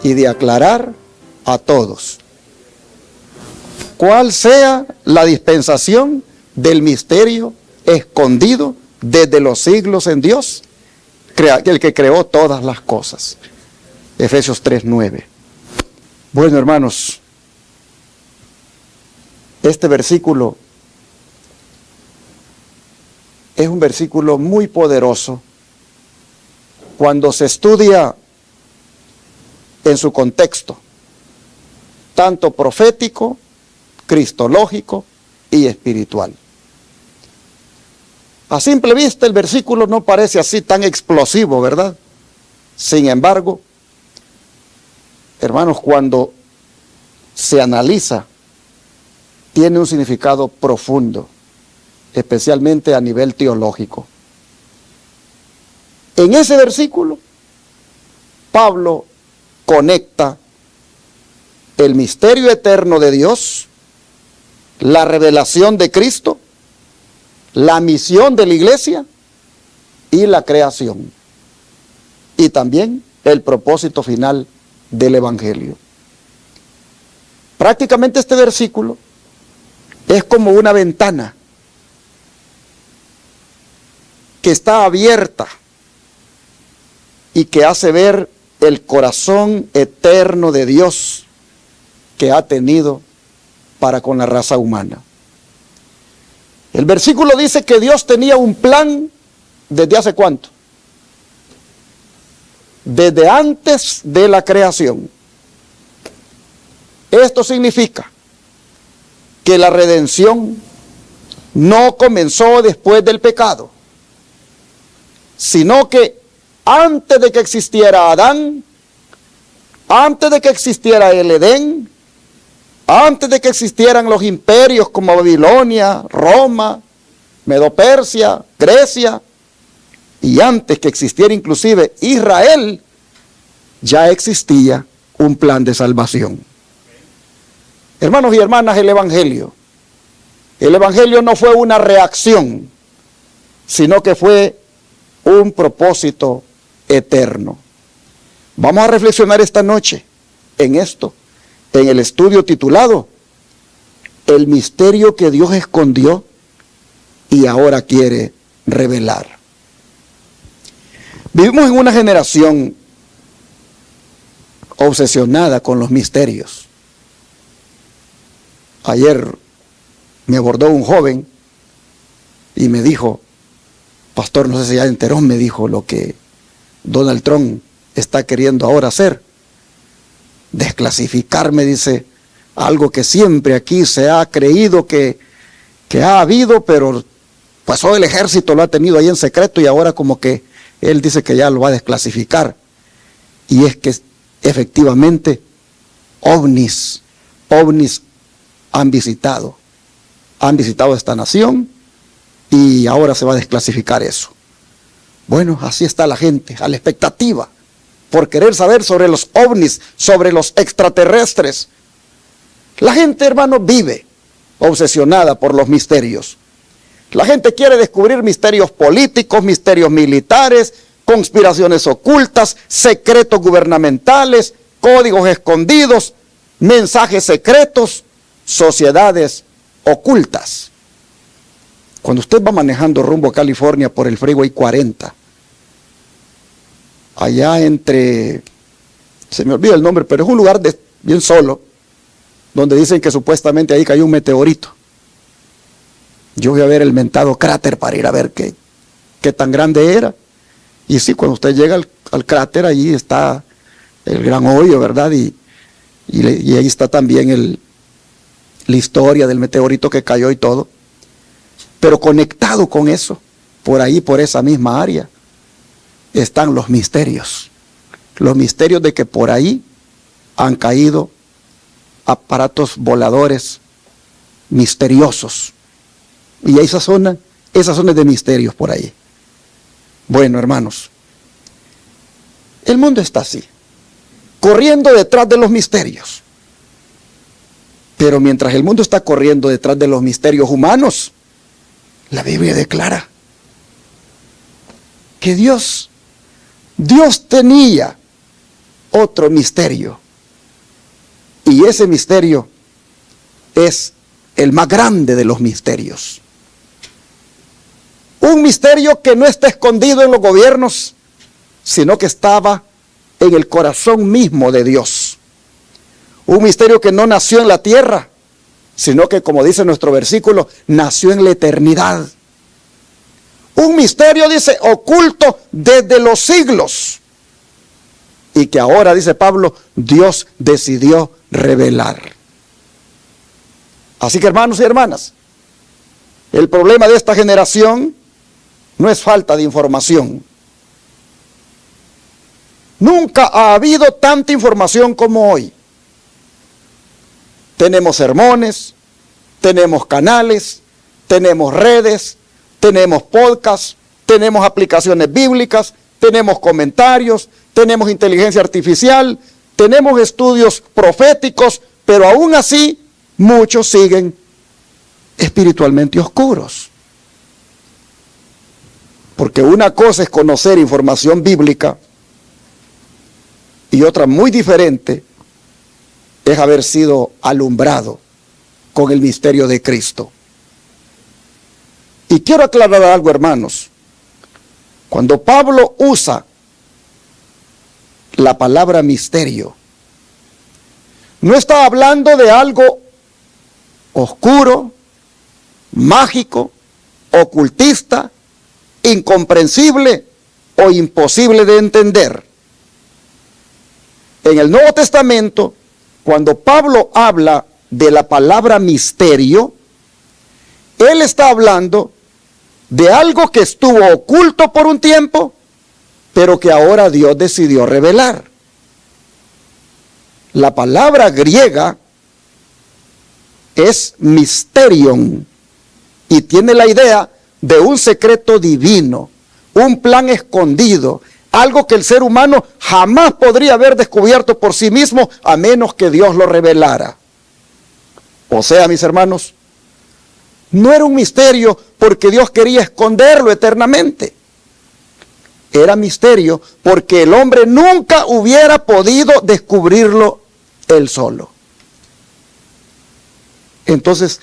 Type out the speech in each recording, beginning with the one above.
y de aclarar a todos cuál sea la dispensación del misterio escondido desde los siglos en Dios, el que creó todas las cosas. Efesios 3:9. Bueno, hermanos, este versículo es un versículo muy poderoso cuando se estudia en su contexto, tanto profético, cristológico y espiritual. A simple vista el versículo no parece así tan explosivo, ¿verdad? Sin embargo, hermanos, cuando se analiza, tiene un significado profundo, especialmente a nivel teológico. En ese versículo, Pablo conecta el misterio eterno de Dios, la revelación de Cristo, la misión de la iglesia y la creación. Y también el propósito final del Evangelio. Prácticamente este versículo es como una ventana que está abierta y que hace ver el corazón eterno de Dios que ha tenido para con la raza humana. El versículo dice que Dios tenía un plan desde hace ¿cuánto? Desde antes de la creación. Esto significa que la redención no comenzó después del pecado, sino que antes de que existiera Adán, antes de que existiera el Edén, antes de que existieran los imperios como Babilonia, Roma, Medo-Persia, Grecia, y antes que existiera inclusive Israel, ya existía un plan de salvación. Hermanos y hermanas, el Evangelio no fue una reacción, sino que fue un propósito eterno. Vamos a reflexionar esta noche en esto, en el estudio titulado El misterio que Dios escondió y ahora quiere revelar. Vivimos en una generación obsesionada con los misterios. Ayer me abordó un joven y me dijo, pastor, no sé si ya enteró, me dijo lo que Donald Trump está queriendo ahora hacer. Desclasificar, me dice, algo que siempre aquí se ha creído que ha habido, pero pues hoy el ejército lo ha tenido ahí en secreto y ahora como que él dice que ya lo va a desclasificar. Y es que efectivamente ovnis han visitado esta nación y ahora se va a desclasificar eso. Bueno, así está la gente, a la expectativa, por querer saber sobre los ovnis, sobre los extraterrestres. La gente, hermano, vive obsesionada por los misterios. La gente quiere descubrir misterios políticos, misterios militares, conspiraciones ocultas, secretos gubernamentales, códigos escondidos, mensajes secretos, sociedades ocultas. Cuando usted va manejando rumbo a California por el Freeway 40, allá entre, se me olvida el nombre, pero es un lugar bien solo, donde dicen que supuestamente ahí cayó un meteorito. Yo voy a ver el mentado cráter para ir a ver qué tan grande era. Y sí, cuando usted llega al cráter, allí está el gran hoyo, ¿verdad? Y ahí está también la historia del meteorito que cayó y todo. Pero conectado con eso, por ahí, por esa misma área, están los misterios. Los misterios de que por ahí han caído aparatos voladores misteriosos. Y esa zona es de misterios por ahí. Bueno, hermanos, el mundo está así, corriendo detrás de los misterios. Pero mientras el mundo está corriendo detrás de los misterios humanos, la Biblia declara que Dios tenía otro misterio. Y ese misterio es el más grande de los misterios. Un misterio que no está escondido en los gobiernos, sino que estaba en el corazón mismo de Dios. Un misterio que no nació en la tierra, sino que, como dice nuestro versículo, nació en la eternidad. Un misterio, dice, oculto desde los siglos, y que ahora, dice Pablo, Dios decidió revelar. Así que, hermanos y hermanas, el problema de esta generación no es falta de información. Nunca ha habido tanta información como hoy. Tenemos sermones, tenemos canales, tenemos redes, tenemos podcasts, tenemos aplicaciones bíblicas, tenemos comentarios, tenemos inteligencia artificial, tenemos estudios proféticos, pero aún así muchos siguen espiritualmente oscuros. Porque una cosa es conocer información bíblica y otra muy diferente es haber sido alumbrado con el misterio de Cristo. Y quiero aclarar algo, hermanos. Cuando Pablo usa la palabra misterio, no está hablando de algo oscuro, mágico, ocultista, incomprensible o imposible de entender. En el Nuevo Testamento, cuando Pablo habla de la palabra misterio, él está hablando de algo que estuvo oculto por un tiempo, pero que ahora Dios decidió revelar. La palabra griega es mysterion y tiene la idea de un secreto divino, un plan escondido, algo que el ser humano jamás podría haber descubierto por sí mismo a menos que Dios lo revelara. O sea, mis hermanos, no era un misterio porque Dios quería esconderlo eternamente. Era misterio porque el hombre nunca hubiera podido descubrirlo él solo. Entonces,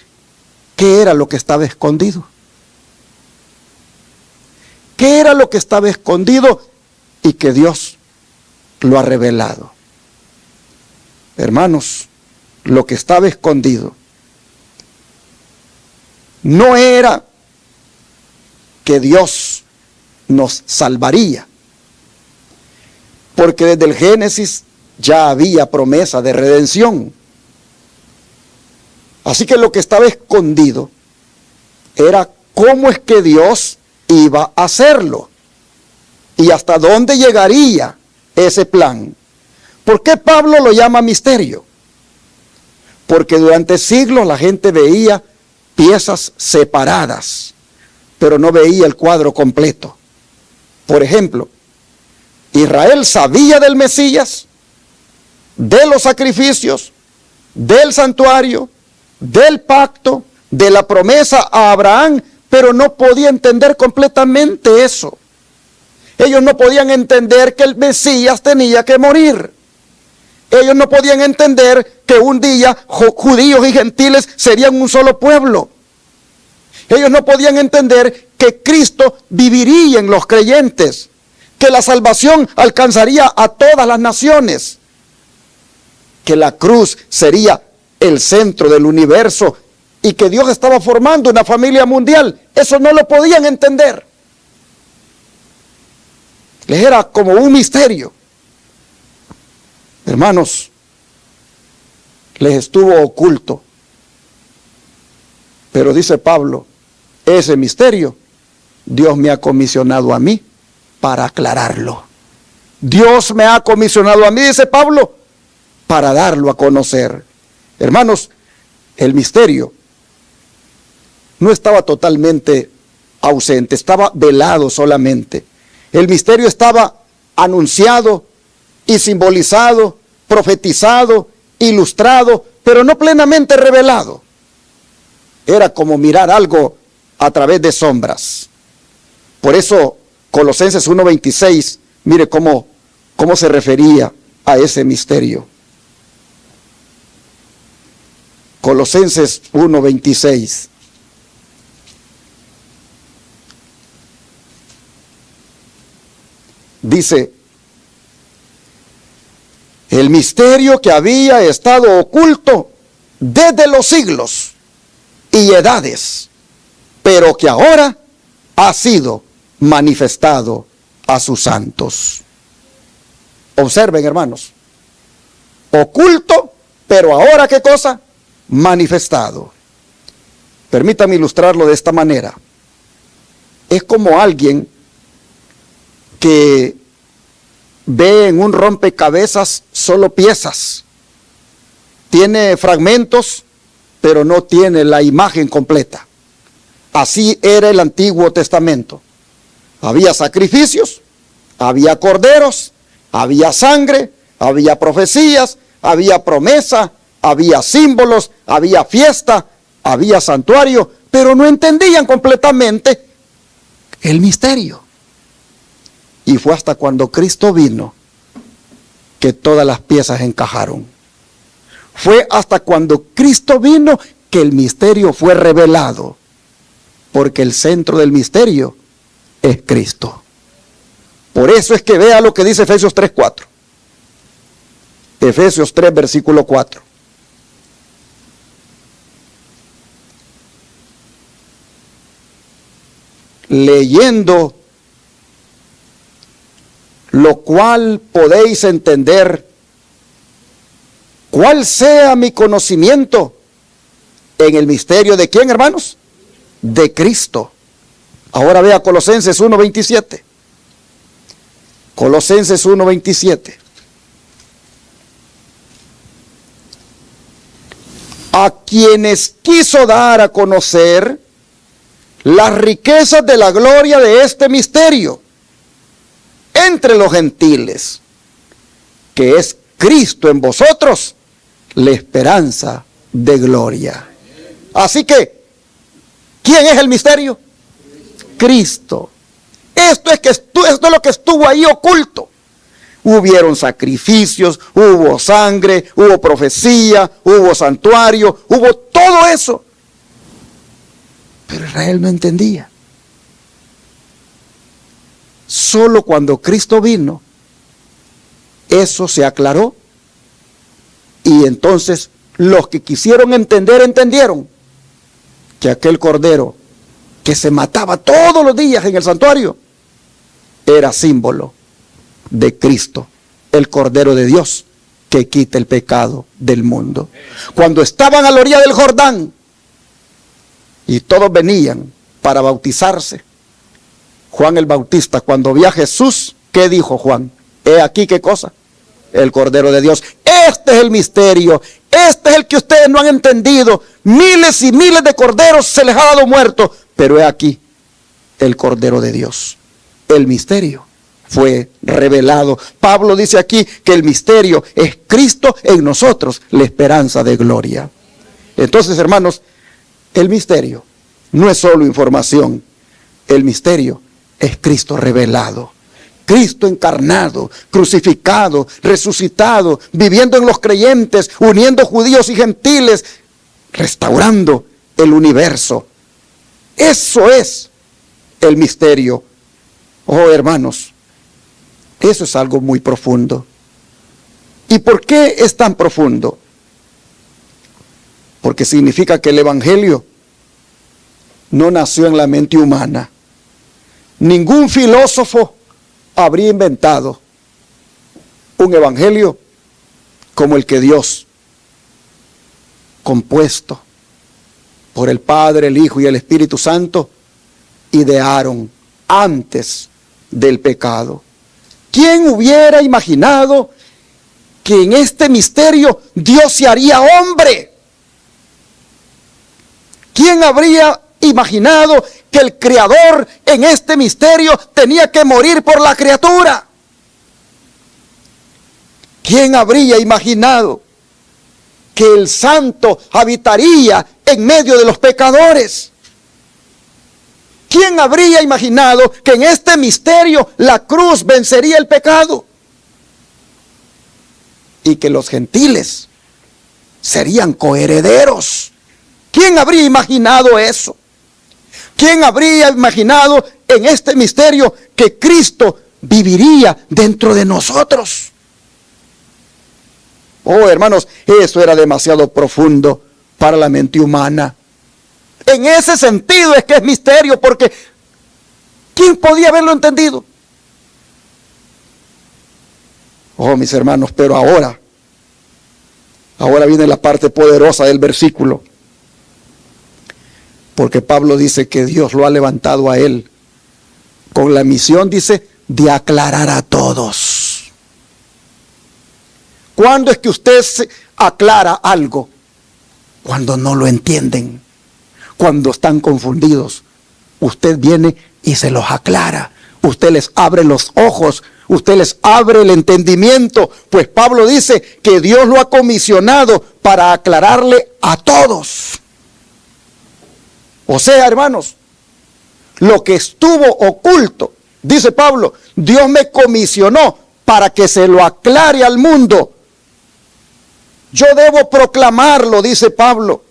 ¿qué era lo que estaba escondido? ¿Qué era lo que estaba escondido y que Dios lo ha revelado? Hermanos, lo que estaba escondido no era que Dios nos salvaría, porque desde el Génesis ya había promesa de redención. Así que lo que estaba escondido era cómo es que Dios iba a hacerlo y hasta dónde llegaría ese plan. ¿Por qué Pablo lo llama misterio? Porque durante siglos la gente veía piezas separadas, pero no veía el cuadro completo. Por ejemplo, Israel sabía del Mesías, de los sacrificios, del santuario, del pacto, de la promesa a Abraham, pero no podía entender completamente eso. Ellos no podían entender que el Mesías tenía que morir. Ellos no podían entender que un día judíos y gentiles serían un solo pueblo. Ellos no podían entender que Cristo viviría en los creyentes, que la salvación alcanzaría a todas las naciones, que la cruz sería el centro del universo y que Dios estaba formando una familia mundial. Eso no lo podían entender. Les era como un misterio. Hermanos, les estuvo oculto. Pero dice Pablo, ese misterio Dios me ha comisionado a mí para aclararlo. Dios me ha comisionado a mí, dice Pablo, para darlo a conocer. Hermanos, el misterio no estaba totalmente ausente, estaba velado solamente. El misterio estaba anunciado y simbolizado, profetizado, ilustrado, pero no plenamente revelado. Era como mirar algo a través de sombras. Por eso Colosenses 1:26, mire cómo se refería a ese misterio. Colosenses 1:26. Dice: el misterio que había estado oculto desde los siglos y edades, pero que ahora ha sido manifestado a sus santos. Observen, hermanos, oculto, pero ahora, ¿qué cosa? Manifestado. Permítame ilustrarlo de esta manera. Es como alguien que ve en un rompecabezas solo piezas. Tiene fragmentos, pero no tiene la imagen completa. Así era el Antiguo Testamento. Había sacrificios, había corderos, había sangre, había profecías, había promesa, había símbolos, había fiesta, había santuario, pero no entendían completamente el misterio. Y fue hasta cuando Cristo vino que todas las piezas encajaron. Fue hasta cuando Cristo vino que el misterio fue revelado, porque el centro del misterio es Cristo. Por eso es que vea lo que dice Efesios 3:4. Efesios 3, versículo 4. Leyendo lo cual podéis entender cuál sea mi conocimiento en el misterio de ¿quién, hermanos? De Cristo. Ahora vea Colosenses 1:27. Colosenses 1:27. A quienes quiso dar a conocer las riquezas de la gloria de este misterio entre los gentiles, que es Cristo en vosotros, la esperanza de gloria. Así que, ¿quién es el misterio? Cristo. Esto es lo que estuvo ahí oculto. Hubieron sacrificios, hubo sangre, hubo profecía, hubo santuario, hubo todo eso. Pero Israel no entendía. Solo cuando Cristo vino, eso se aclaró. Y entonces los que quisieron entender, entendieron que aquel cordero que se mataba todos los días en el santuario era símbolo de Cristo, el Cordero de Dios que quita el pecado del mundo. Cuando estaban a la orilla del Jordán y todos venían para bautizarse, Juan el Bautista, cuando vio a Jesús, ¿qué dijo Juan? He aquí, ¿qué cosa? El Cordero de Dios. Este es el misterio. Este es el que ustedes no han entendido. Miles y miles de corderos se les ha dado muerto. Pero he aquí, el Cordero de Dios. El misterio fue revelado. Pablo dice aquí que el misterio es Cristo en nosotros, la esperanza de gloria. Entonces, hermanos, el misterio no es solo información. El misterio es Cristo revelado, Cristo encarnado, crucificado, resucitado, viviendo en los creyentes, uniendo judíos y gentiles, restaurando el universo. Eso es el misterio. Oh, hermanos, eso es algo muy profundo. ¿Y por qué es tan profundo? Porque significa que el evangelio no nació en la mente humana. Ningún filósofo habría inventado un evangelio como el que Dios, compuesto por el Padre, el Hijo y el Espíritu Santo, idearon antes del pecado. ¿Quién hubiera imaginado que en este misterio Dios se haría hombre? ¿Quién habría imaginado que el Creador en este misterio tenía que morir por la criatura? ¿Quién habría imaginado que el Santo habitaría en medio de los pecadores? ¿Quién habría imaginado que en este misterio la cruz vencería el pecado? y que los gentiles serían coherederos. ¿Quién habría imaginado eso? ¿Quién habría imaginado en este misterio que Cristo viviría dentro de nosotros? Oh, hermanos, eso era demasiado profundo para la mente humana. En ese sentido es que es misterio, porque ¿quién podía haberlo entendido? Oh, mis hermanos, pero ahora viene la parte poderosa del versículo. Porque Pablo dice que Dios lo ha levantado a él con la misión, dice, de aclarar a todos. ¿Cuándo es que usted se aclara algo? Cuando no lo entienden, cuando están confundidos. Usted viene y se los aclara. Usted les abre los ojos, usted les abre el entendimiento. Pues Pablo dice que Dios lo ha comisionado para aclararle a todos. O sea, hermanos, lo que estuvo oculto, dice Pablo, Dios me comisionó para que se lo aclare al mundo. Yo debo proclamarlo, dice Pablo.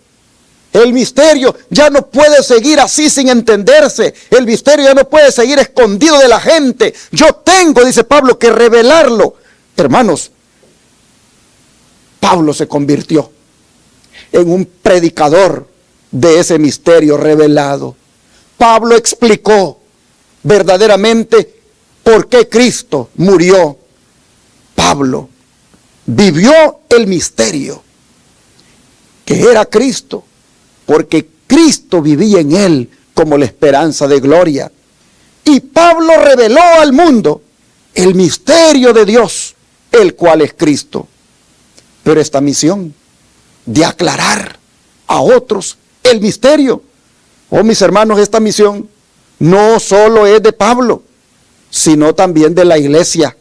El misterio ya no puede seguir así sin entenderse. El misterio ya no puede seguir escondido de la gente. Yo tengo, dice Pablo, que revelarlo. Hermanos, Pablo se convirtió en un predicador de ese misterio revelado. Pablo explicó verdaderamente por qué Cristo murió. Pablo vivió el misterio que era Cristo, porque Cristo vivía en él como la esperanza de gloria. Y Pablo reveló al mundo el misterio de Dios, el cual es Cristo. Pero esta misión de aclarar a otros el misterio, oh mis hermanos, esta misión no solo es de Pablo, sino también de la iglesia.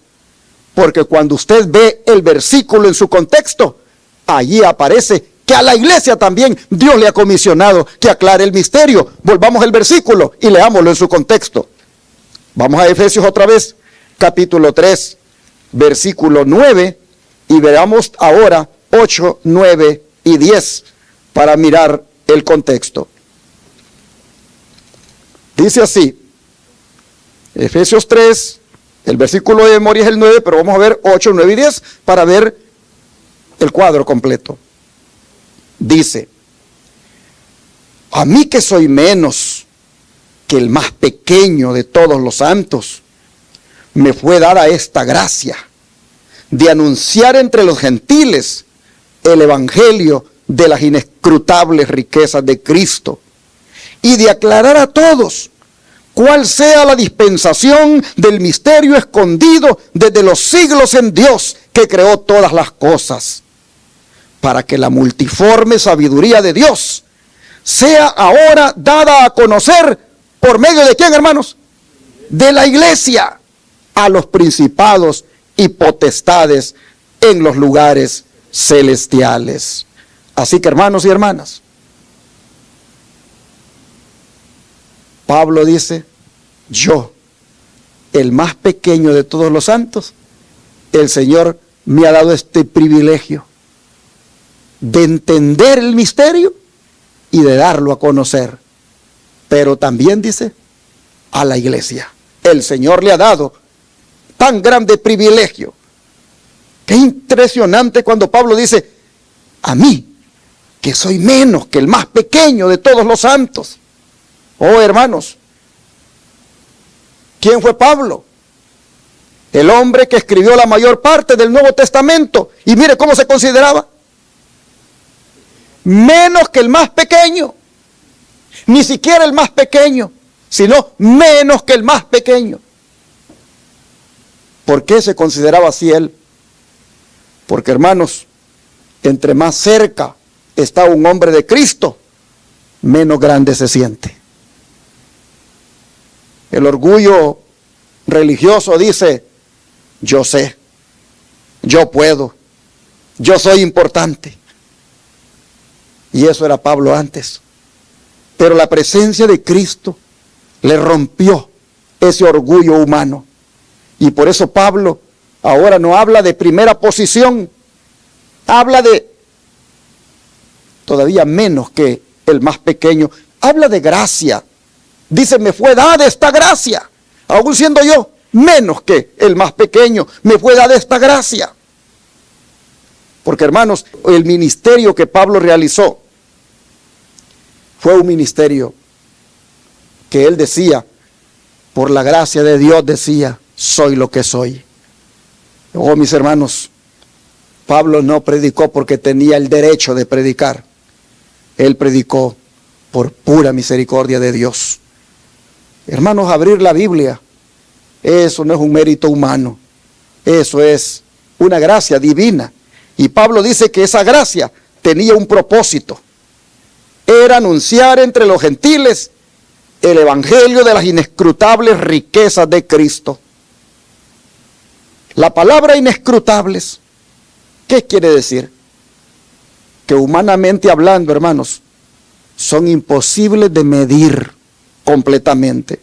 Porque cuando usted ve el versículo en su contexto, allí aparece que a la iglesia también Dios le ha comisionado que aclare el misterio. Volvamos al versículo y leámoslo en su contexto. Vamos a Efesios otra vez, capítulo 3, versículo 9, y veamos ahora 8, 9 y 10 para mirar el contexto. Dice así, Efesios 3, el versículo de memoria es el 9, pero vamos a ver 8, 9 y 10 para ver el cuadro completo. Dice, a mí que soy menos que el más pequeño de todos los santos, me fue dada esta gracia de anunciar entre los gentiles el evangelio de las inescrutables riquezas de Cristo y de aclarar a todos cuál sea la dispensación del misterio escondido desde los siglos en Dios que creó todas las cosas, para que la multiforme sabiduría de Dios sea ahora dada a conocer por medio de ¿quién, hermanos? De la iglesia a los principados y potestades en los lugares celestiales. Así que, hermanos y hermanas, Pablo dice, yo, el más pequeño de todos los santos, el Señor me ha dado este privilegio de entender el misterio y de darlo a conocer. Pero también dice, a la iglesia. El Señor le ha dado tan grande privilegio. Qué impresionante cuando Pablo dice, a mí, que soy menos que el más pequeño de todos los santos. Oh, hermanos, ¿quién fue Pablo? El hombre que escribió la mayor parte del Nuevo Testamento. Y mire cómo se consideraba. Menos que el más pequeño. Ni siquiera el más pequeño, sino menos que el más pequeño. ¿Por qué se consideraba así él? Porque, hermanos, entre más cerca está un hombre de Cristo, menos grande se siente. El orgullo religioso dice, yo sé, yo puedo, yo soy importante. Y eso era Pablo antes. Pero la presencia de Cristo le rompió ese orgullo humano. Y por eso Pablo ahora no habla de primera posición, habla de todavía menos que el más pequeño, habla de gracia. Dice, me fue dada esta gracia, aún siendo yo menos que el más pequeño, me fue dada esta gracia. Porque, hermanos, el ministerio que Pablo realizó fue un ministerio que él decía, por la gracia de Dios decía, soy lo que soy. Oh, mis hermanos, Pablo no predicó porque tenía el derecho de predicar. Él predicó por pura misericordia de Dios. Hermanos, abrir la Biblia, eso no es un mérito humano, eso es una gracia divina. Y Pablo dice que esa gracia tenía un propósito. Era anunciar entre los gentiles el evangelio de las inescrutables riquezas de Cristo. La palabra inescrutables, ¿qué quiere decir? Que humanamente hablando, hermanos, son imposibles de medir completamente.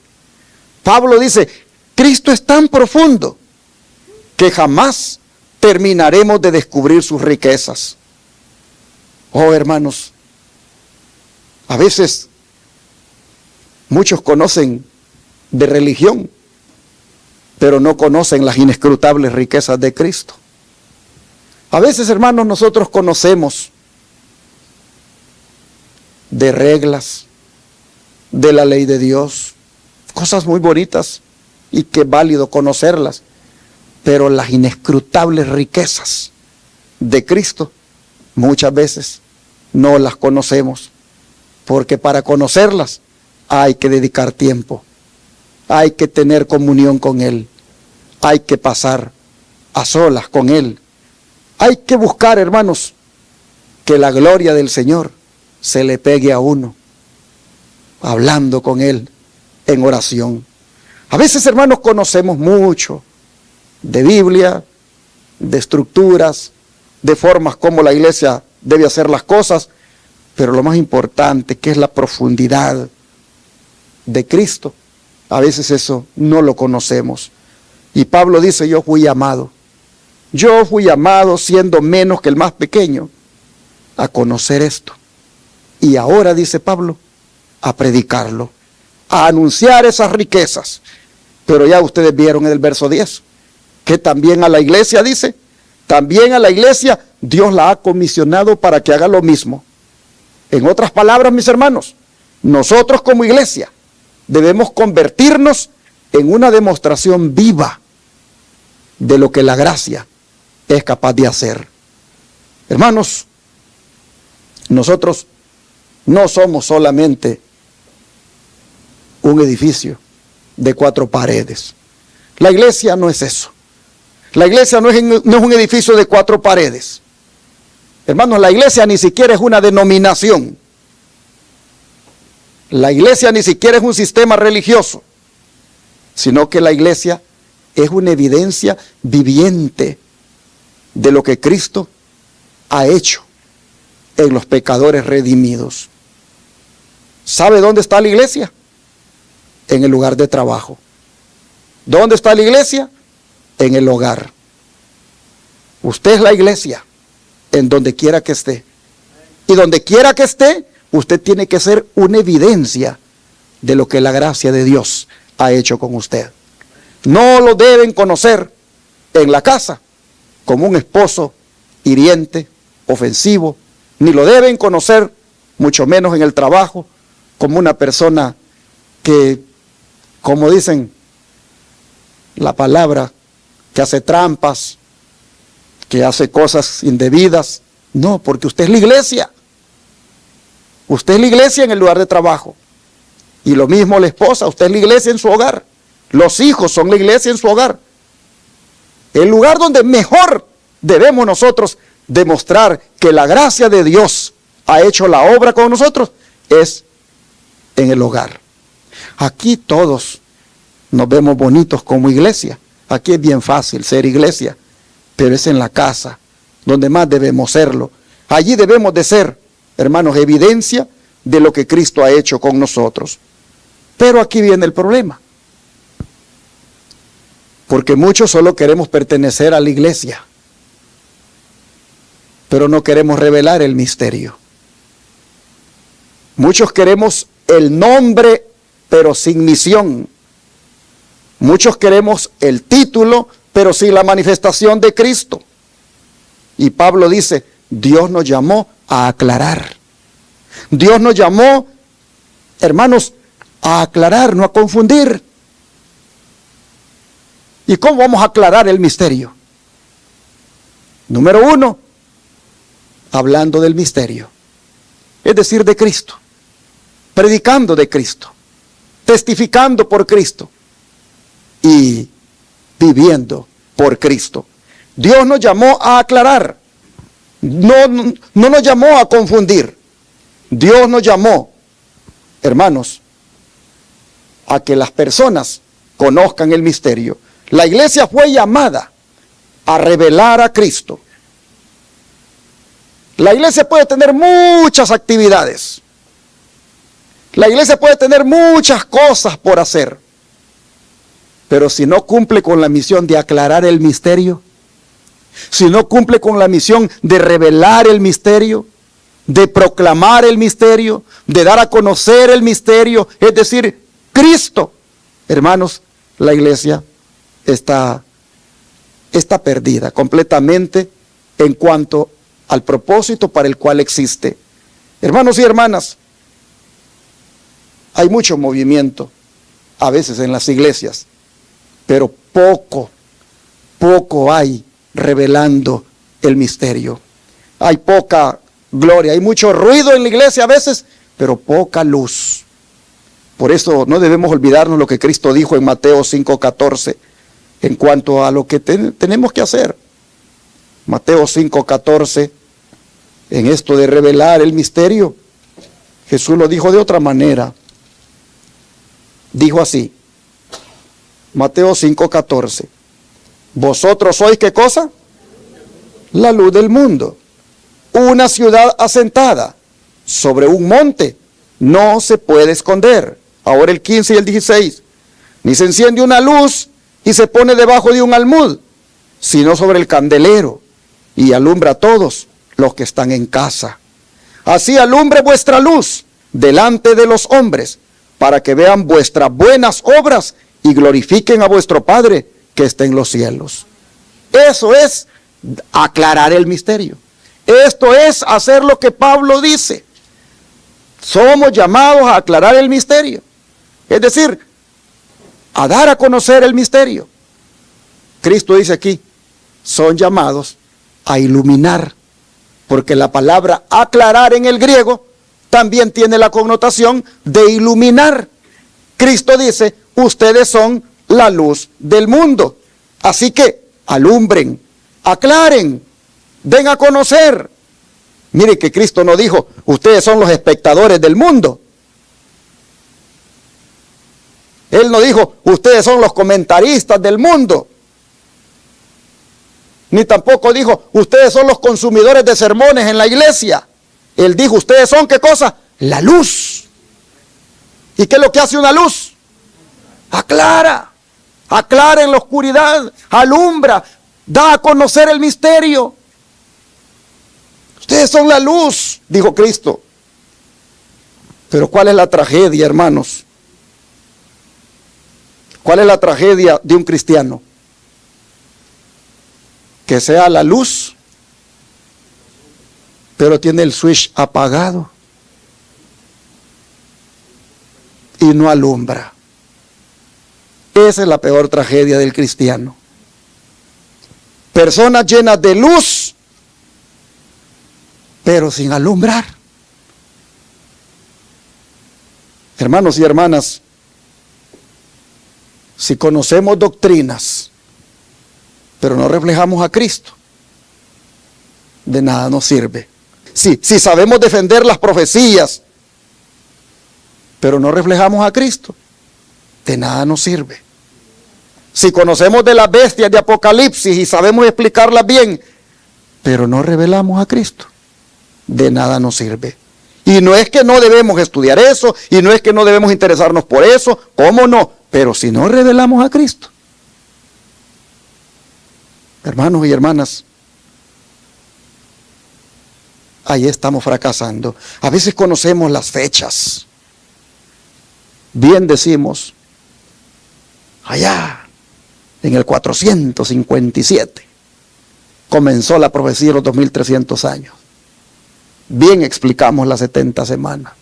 Pablo dice, Cristo es tan profundo que jamás terminaremos de descubrir sus riquezas. Oh, hermanos, a veces muchos conocen de religión, pero no conocen las inescrutables riquezas de Cristo. A veces, hermanos, nosotros conocemos de reglas, de la ley de Dios, cosas muy bonitas y que es válido conocerlas, pero las inescrutables riquezas de Cristo muchas veces no las conocemos, porque para conocerlas hay que dedicar tiempo, hay que tener comunión con Él, hay que pasar a solas con Él, hay que buscar, hermanos, que la gloria del Señor se le pegue a uno, hablando con Él en oración. A veces, hermanos, conocemos mucho de Biblia, de estructuras, de formas como la iglesia debe hacer las cosas, pero lo más importante, que es la profundidad de Cristo, a veces eso no lo conocemos. Y Pablo dice, yo fui llamado siendo menos que el más pequeño, a conocer esto. Y ahora, dice Pablo, a predicarlo, a anunciar esas riquezas. Pero ya ustedes vieron en el verso 10, que también a la iglesia, dice, también a la iglesia Dios la ha comisionado para que haga lo mismo. En otras palabras, mis hermanos, nosotros como iglesia debemos convertirnos en una demostración viva de lo que la gracia es capaz de hacer. Hermanos, nosotros no somos solamente un edificio de 4 paredes. La iglesia no es eso. La iglesia no es un edificio de 4 paredes. Hermanos, la iglesia ni siquiera es una denominación. La iglesia ni siquiera es un sistema religioso, sino que la iglesia es una evidencia viviente de lo que Cristo ha hecho en los pecadores redimidos. ¿Sabe dónde está la iglesia? En el lugar de trabajo. ¿Dónde está la iglesia? En el hogar. Usted es la iglesia en donde quiera que esté. Y donde quiera que esté, usted tiene que ser una evidencia de lo que la gracia de Dios ha hecho con usted. No lo deben conocer en la casa como un esposo hiriente, ofensivo, ni lo deben conocer, mucho menos en el trabajo, como una persona que, como dicen la palabra, que hace trampas, que hace cosas indebidas. No, porque usted es la iglesia. Usted es la iglesia en el lugar de trabajo. Y lo mismo la esposa, usted es la iglesia en su hogar. Los hijos son la iglesia en su hogar. El lugar donde mejor debemos nosotros demostrar que la gracia de Dios ha hecho la obra con nosotros es en el hogar. Aquí todos nos vemos bonitos como iglesia. Aquí es bien fácil ser iglesia, pero es en la casa donde más debemos serlo. Allí debemos de ser, hermanos, evidencia de lo que Cristo ha hecho con nosotros. Pero aquí viene el problema, porque muchos solo queremos pertenecer a la iglesia. pero no queremos revelar el misterio. Muchos queremos el nombre, pero sin misión. Muchos queremos el título, pero sin la manifestación de Cristo. Y Pablo dice, Dios nos llamó a aclarar. Dios nos llamó, hermanos, a aclarar, no a confundir. ¿Y cómo vamos a aclarar el misterio? Número 1, hablando del misterio, es decir, de Cristo, predicando de Cristo, testificando por Cristo y viviendo por Cristo. Dios nos llamó a aclarar, no nos llamó a confundir. Dios nos llamó, hermanos, a que las personas conozcan el misterio. La iglesia fue llamada a revelar a Cristo. La iglesia puede tener muchas actividades. La iglesia puede tener muchas cosas por hacer. Pero si no cumple con la misión de aclarar el misterio, si no cumple con la misión de revelar el misterio, de proclamar el misterio, de dar a conocer el misterio, es decir, Cristo, hermanos, la iglesia está perdida completamente en cuanto al propósito para el cual existe. Hermanos y hermanas, hay mucho movimiento a veces en las iglesias, pero poco hay revelando el misterio. Hay poca gloria, hay mucho ruido en la iglesia a veces, pero poca luz. Por eso no debemos olvidarnos lo que Cristo dijo en Mateo 5:14 en cuanto a lo que tenemos que hacer. Mateo 5:14, en esto de revelar el misterio, Jesús lo dijo de otra manera. Dijo así, Mateo 5:14, vosotros sois ¿qué cosa? La luz del mundo. Una ciudad asentada sobre un monte no se puede esconder. Ahora el 15 y el 16, ni se enciende una luz y se pone debajo de un almud, sino sobre el candelero, y alumbra a todos los que están en casa. Así alumbre vuestra luz delante de los hombres, para que vean vuestras buenas obras y glorifiquen a vuestro Padre que está en los cielos. Eso es aclarar el misterio. Esto es hacer lo que Pablo dice. Somos llamados a aclarar el misterio. Es decir, a dar a conocer el misterio. Cristo dice aquí, son llamados a iluminar, porque la palabra aclarar en el griego también tiene la connotación de iluminar. Cristo dice, ustedes son la luz del mundo. Así que alumbren, aclaren, den a conocer. Mire que Cristo no dijo, ustedes son los espectadores del mundo. Él no dijo, ustedes son los comentaristas del mundo. Ni tampoco dijo, ustedes son los consumidores de sermones en la iglesia. Él dijo, ustedes son, ¿qué cosa? La luz. ¿Y qué es lo que hace una luz? Aclara. Aclara en la oscuridad, alumbra, da a conocer el misterio. Ustedes son la luz, dijo Cristo. Pero ¿cuál es la tragedia, hermanos? ¿Cuál es la tragedia de un cristiano? Que sea la luz, pero tiene el switch apagado y no alumbra. Esa es la peor tragedia del cristiano. Personas llenas de luz, pero sin alumbrar. Hermanos y hermanas, si conocemos doctrinas, pero no reflejamos a Cristo, de nada nos sirve. Si sabemos defender las profecías, pero no reflejamos a Cristo, de nada nos sirve. Si conocemos de las bestias de Apocalipsis y sabemos explicarlas bien, pero no revelamos a Cristo, de nada nos sirve. Y no es que no debemos estudiar eso, y no es que no debemos interesarnos por eso, ¿cómo no? Pero si no revelamos a Cristo, hermanos y hermanas, ahí estamos fracasando. A veces conocemos las fechas. Bien decimos, allá en el 457 comenzó la profecía de los 2300 años. Bien explicamos las 70 semanas.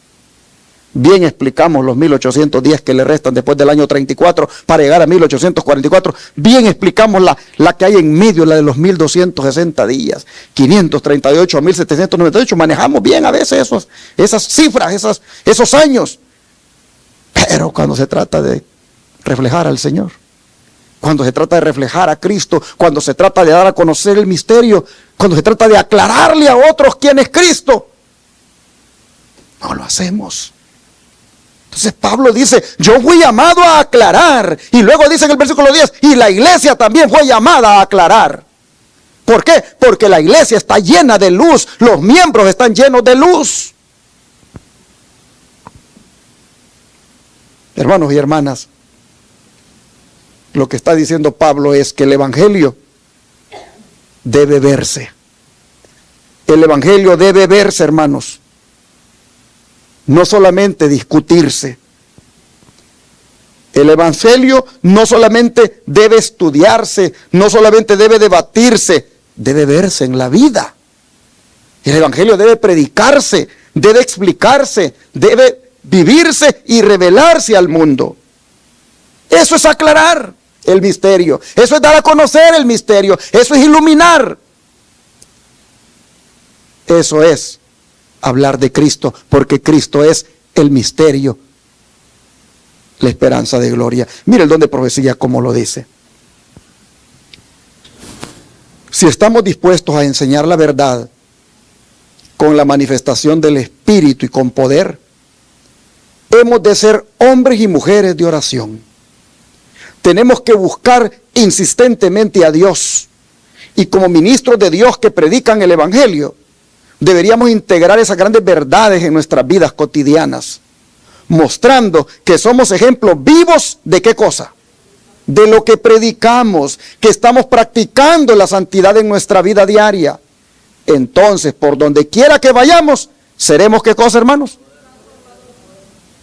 Bien explicamos los 1800 días que le restan después del año 34 para llegar a 1844. Bien explicamos la que hay en medio, la de los 1260 días, 538 a 1798. Manejamos bien a veces esas cifras, esos años. Pero cuando se trata de reflejar al Señor, cuando se trata de reflejar a Cristo, cuando se trata de dar a conocer el misterio, cuando se trata de aclararle a otros quién es Cristo, no lo hacemos. Entonces Pablo dice, yo fui llamado a aclarar. Y luego dice en el versículo 10, y la iglesia también fue llamada a aclarar. ¿Por qué? Porque la iglesia está llena de luz, los miembros están llenos de luz. Hermanos y hermanas, lo que está diciendo Pablo es que el evangelio debe verse. El evangelio debe verse, hermanos. No solamente discutirse. El evangelio no solamente debe estudiarse, no solamente debe debatirse, debe verse en la vida. El evangelio debe predicarse, debe explicarse, debe vivirse y revelarse al mundo. Eso es aclarar el misterio, eso es dar a conocer el misterio, eso es iluminar. Eso es hablar de Cristo, porque Cristo es el misterio, la esperanza de gloria. Mire el don de profecía como lo dice. Si estamos dispuestos a enseñar la verdad con la manifestación del Espíritu y con poder, hemos de ser hombres y mujeres de oración. Tenemos que buscar insistentemente a Dios. Y como ministros de Dios que predican el Evangelio, deberíamos integrar esas grandes verdades en nuestras vidas cotidianas, mostrando que somos ejemplos vivos de qué cosa, de lo que predicamos, que estamos practicando la santidad en nuestra vida diaria. Entonces, por donde quiera que vayamos, seremos qué cosa, hermanos.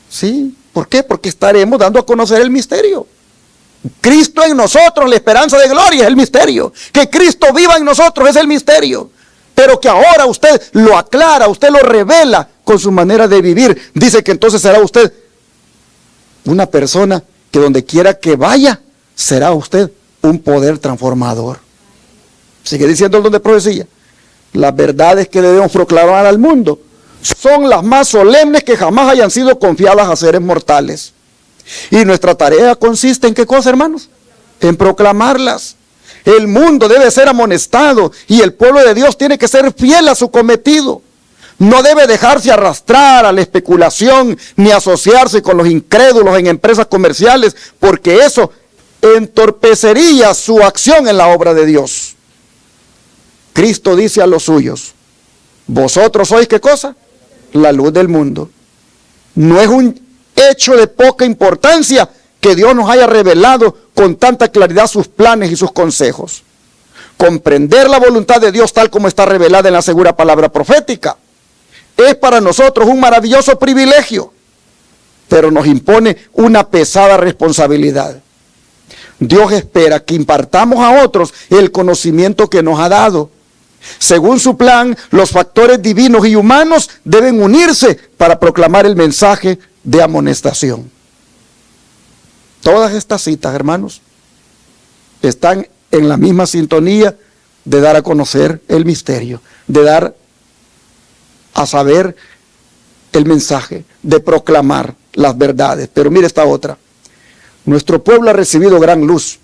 Sí, ¿por qué? Porque estaremos dando a conocer el misterio. Cristo en nosotros, la esperanza de gloria, es el misterio. Que Cristo viva en nosotros es el misterio. Pero que ahora usted lo aclara, usted lo revela con su manera de vivir. Dice que entonces será usted una persona que donde quiera que vaya, será usted un poder transformador. Sigue diciendo el don de profecía. Las verdades que debemos proclamar al mundo son las más solemnes que jamás hayan sido confiadas a seres mortales. Y nuestra tarea consiste en qué cosa, hermanos? En proclamarlas. El mundo debe ser amonestado y el pueblo de Dios tiene que ser fiel a su cometido. No debe dejarse arrastrar a la especulación ni asociarse con los incrédulos en empresas comerciales, porque eso entorpecería su acción en la obra de Dios. Cristo dice a los suyos, vosotros sois ¿qué cosa? La luz del mundo. No es un hecho de poca importancia que Dios nos haya revelado con tanta claridad sus planes y sus consejos. Comprender la voluntad de Dios tal como está revelada en la segura palabra profética es para nosotros un maravilloso privilegio, pero nos impone una pesada responsabilidad. Dios espera que impartamos a otros el conocimiento que nos ha dado. Según su plan, los factores divinos y humanos deben unirse para proclamar el mensaje de amonestación. Todas estas citas, hermanos, están en la misma sintonía de dar a conocer el misterio, de dar a saber el mensaje, de proclamar las verdades. Pero mire esta otra. Nuestro pueblo ha recibido gran luz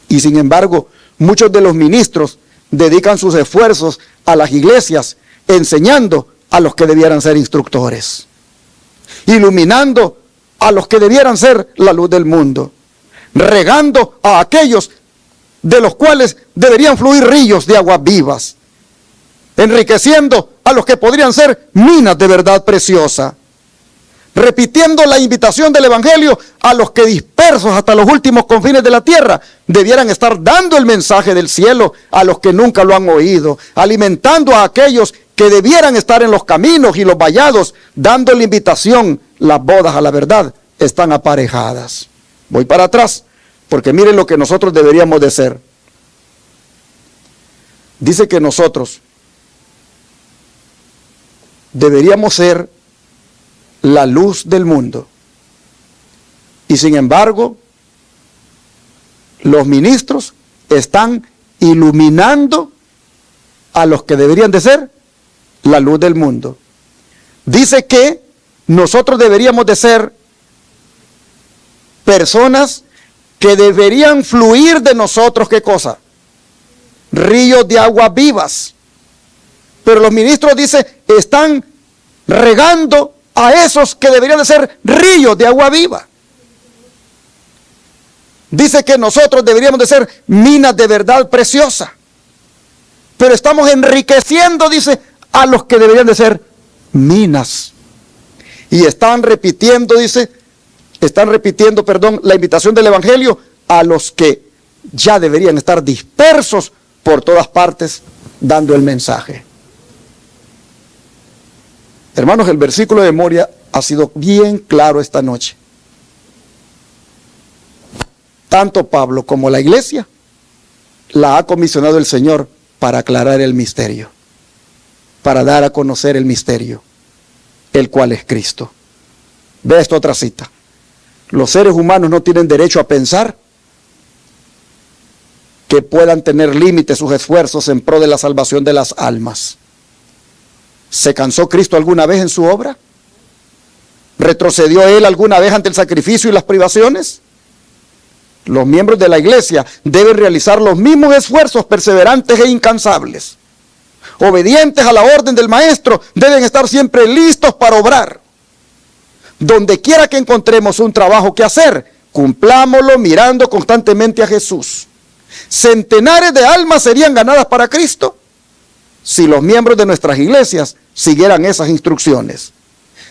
y sin embargo muchos de los ministros dedican sus esfuerzos a las iglesias enseñando a los que debieran ser instructores, iluminando a los que debieran ser la luz del mundo, regando a aquellos de los cuales deberían fluir ríos de aguas vivas, enriqueciendo a los que podrían ser minas de verdad preciosa, repitiendo la invitación del Evangelio a los que dispersos hasta los últimos confines de la tierra debieran estar dando el mensaje del cielo a los que nunca lo han oído, alimentando a aquellos que debieran estar en los caminos y los vallados, dando la invitación, las bodas a la verdad, están aparejadas. Voy para atrás, porque miren lo que nosotros deberíamos de ser. Dice que nosotros deberíamos ser la luz del mundo. Y sin embargo, los ministros están iluminando a los que deberían de ser la luz del mundo. Dice que nosotros deberíamos de ser personas que deberían fluir de nosotros, ¿qué cosa? Ríos de aguas vivas. Pero los ministros, dice, están regando a esos que deberían de ser ríos de agua viva. Dice que nosotros deberíamos de ser minas de verdad preciosa. Pero estamos enriqueciendo, dice, a los que deberían de ser minas. Y están repitiendo, la invitación del Evangelio a los que ya deberían estar dispersos por todas partes dando el mensaje. Hermanos, el versículo de Moria ha sido bien claro esta noche. Tanto Pablo como la iglesia la ha comisionado el Señor para aclarar el misterio, para dar a conocer el misterio, el cual es Cristo. Ve esta otra cita. Los seres humanos no tienen derecho a pensar que puedan tener límites sus esfuerzos en pro de la salvación de las almas. ¿Se cansó Cristo alguna vez en su obra? ¿Retrocedió Él alguna vez ante el sacrificio y las privaciones? Los miembros de la iglesia deben realizar los mismos esfuerzos perseverantes e incansables. Obedientes a la orden del Maestro, deben estar siempre listos para obrar. Donde quiera que encontremos un trabajo que hacer, cumplámoslo mirando constantemente a Jesús. Centenares de almas serían ganadas para Cristo si los miembros de nuestras iglesias siguieran esas instrucciones.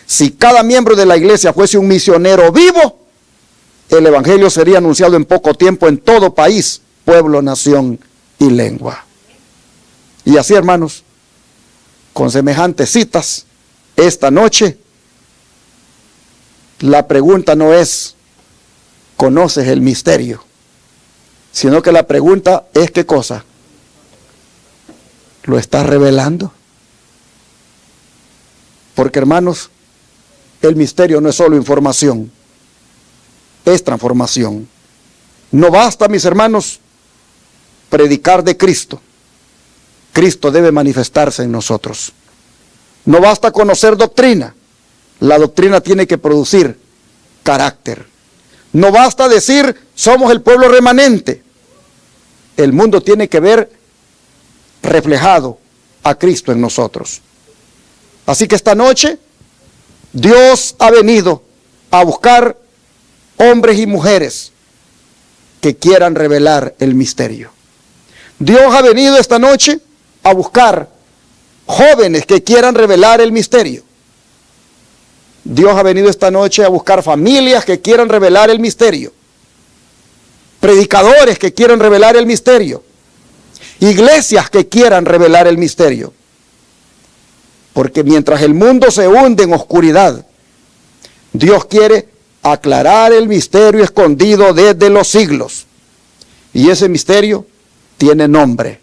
Si cada miembro de la iglesia fuese un misionero vivo, el Evangelio sería anunciado en poco tiempo en todo país, pueblo, nación y lengua. Y así, hermanos, con semejantes citas, esta noche, la pregunta no es, ¿conoces el misterio? Sino que la pregunta es, ¿qué cosa? ¿Lo estás revelando? Porque, hermanos, el misterio no es solo información, es transformación. No basta, mis hermanos, predicar de Cristo. Cristo debe manifestarse en nosotros. No basta conocer doctrina. La doctrina tiene que producir carácter. No basta decir, somos el pueblo remanente. El mundo tiene que ver reflejado a Cristo en nosotros. Así que esta noche, Dios ha venido a buscar hombres y mujeres que quieran revelar el misterio. Dios ha venido esta noche a buscar jóvenes que quieran revelar el misterio. Dios ha venido esta noche a buscar familias que quieran revelar el misterio. Predicadores que quieran revelar el misterio. Iglesias que quieran revelar el misterio. Porque mientras el mundo se hunde en oscuridad, Dios quiere aclarar el misterio escondido desde los siglos. Y ese misterio tiene nombre.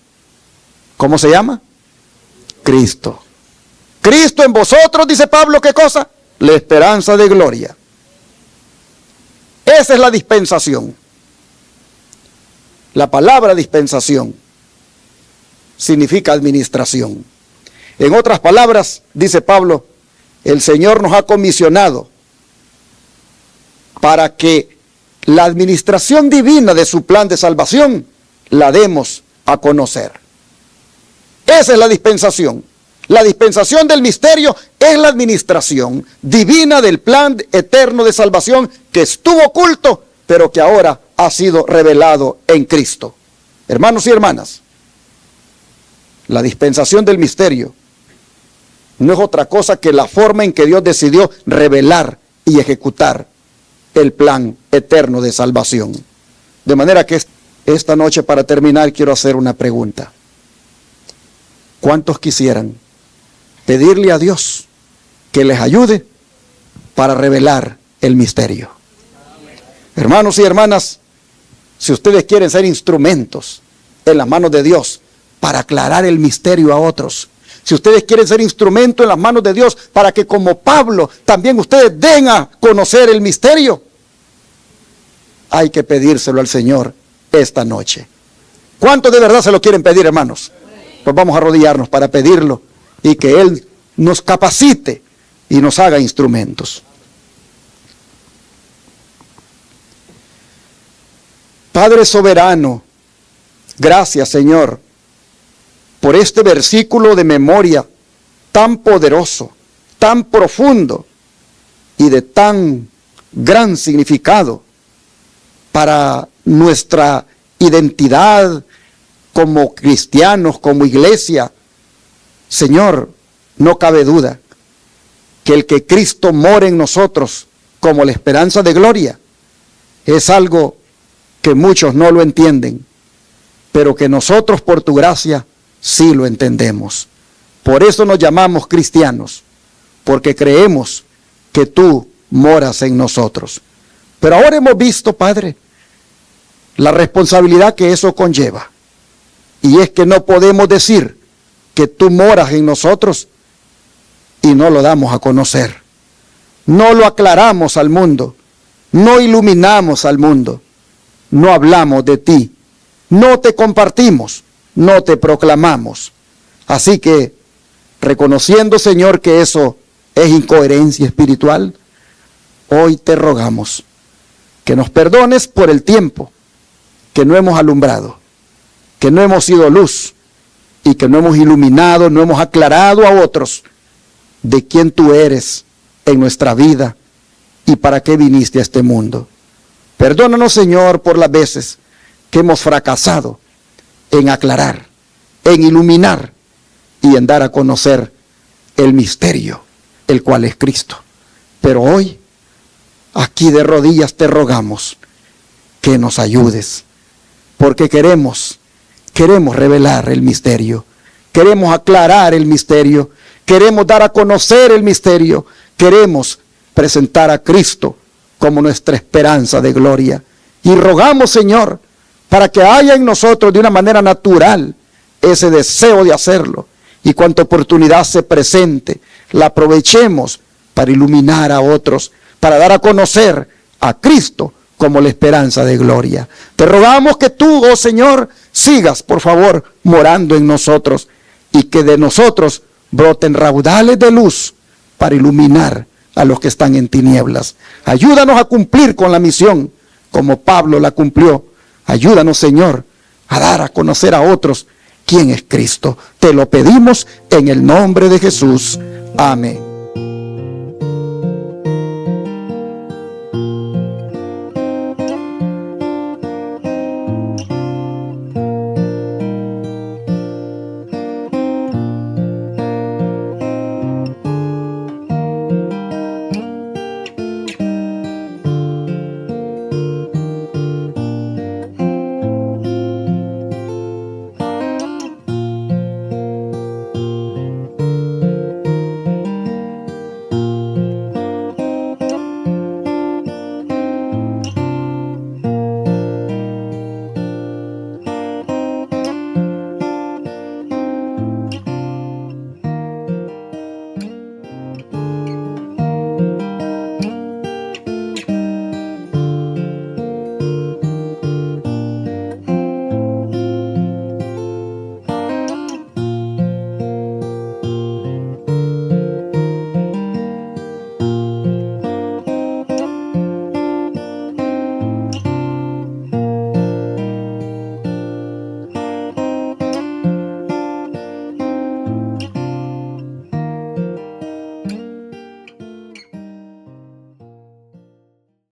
¿Cómo se llama? Cristo. Cristo en vosotros, dice Pablo, ¿qué cosa? La esperanza de gloria. Esa es la dispensación. La palabra dispensación significa administración. En otras palabras, dice Pablo, el Señor nos ha comisionado para que la administración divina de su plan de salvación la demos a conocer. Esa es la dispensación. La dispensación del misterio es la administración divina del plan eterno de salvación que estuvo oculto, pero que ahora ha sido revelado en Cristo. Hermanos y hermanas, la dispensación del misterio no es otra cosa que la forma en que Dios decidió revelar y ejecutar el plan eterno de salvación. De manera que esta noche, para terminar, quiero hacer una pregunta. ¿Cuántos quisieran pedirle a Dios que les ayude para revelar el misterio. Hermanos y hermanas, si ustedes quieren ser instrumentos en las manos de Dios para aclarar el misterio a otros, si ustedes quieren ser instrumentos en las manos de Dios para que como Pablo también ustedes den a conocer el misterio, hay que pedírselo al Señor esta noche. ¿Cuántos de verdad se lo quieren pedir, hermanos? Pues vamos a arrodillarnos para pedirlo y que Él nos capacite y nos haga instrumentos. Padre soberano, gracias, Señor, por este versículo de memoria tan poderoso, tan profundo y de tan gran significado para nuestra identidad como cristianos, como iglesia. Señor, no cabe duda que el que Cristo more en nosotros como la esperanza de gloria es algo que muchos no lo entienden, pero que nosotros por tu gracia sí lo entendemos. Por eso nos llamamos cristianos, porque creemos que tú moras en nosotros. Pero ahora hemos visto, Padre, la responsabilidad que eso conlleva. Y es que no podemos decir que tú moras en nosotros y no lo damos a conocer. No lo aclaramos al mundo, no iluminamos al mundo, no hablamos de ti, no te compartimos, no te proclamamos. Así que, reconociendo, Señor, que eso es incoherencia espiritual, hoy te rogamos que nos perdones por el tiempo que no hemos alumbrado, que no hemos sido luz y que no hemos iluminado, no hemos aclarado a otros de quién tú eres en nuestra vida y para qué viniste a este mundo. Perdónanos, Señor, por las veces que hemos fracasado en aclarar, en iluminar y en dar a conocer el misterio, el cual es Cristo. Pero hoy, aquí de rodillas te rogamos que nos ayudes, porque queremos revelar el misterio, queremos aclarar el misterio, queremos dar a conocer el misterio, queremos presentar a Cristo como nuestra esperanza de gloria. Y rogamos, Señor, para que haya en nosotros de una manera natural ese deseo de hacerlo. Y cuanta oportunidad se presente, la aprovechemos para iluminar a otros, para dar a conocer a Cristo como la esperanza de gloria. Te rogamos que tú, oh Señor, sigas, por favor, morando en nosotros y que de nosotros broten raudales de luz para iluminar a los que están en tinieblas. Ayúdanos a cumplir con la misión como Pablo la cumplió. Ayúdanos, Señor, a dar a conocer a otros quién es Cristo. Te lo pedimos en el nombre de Jesús. Amén.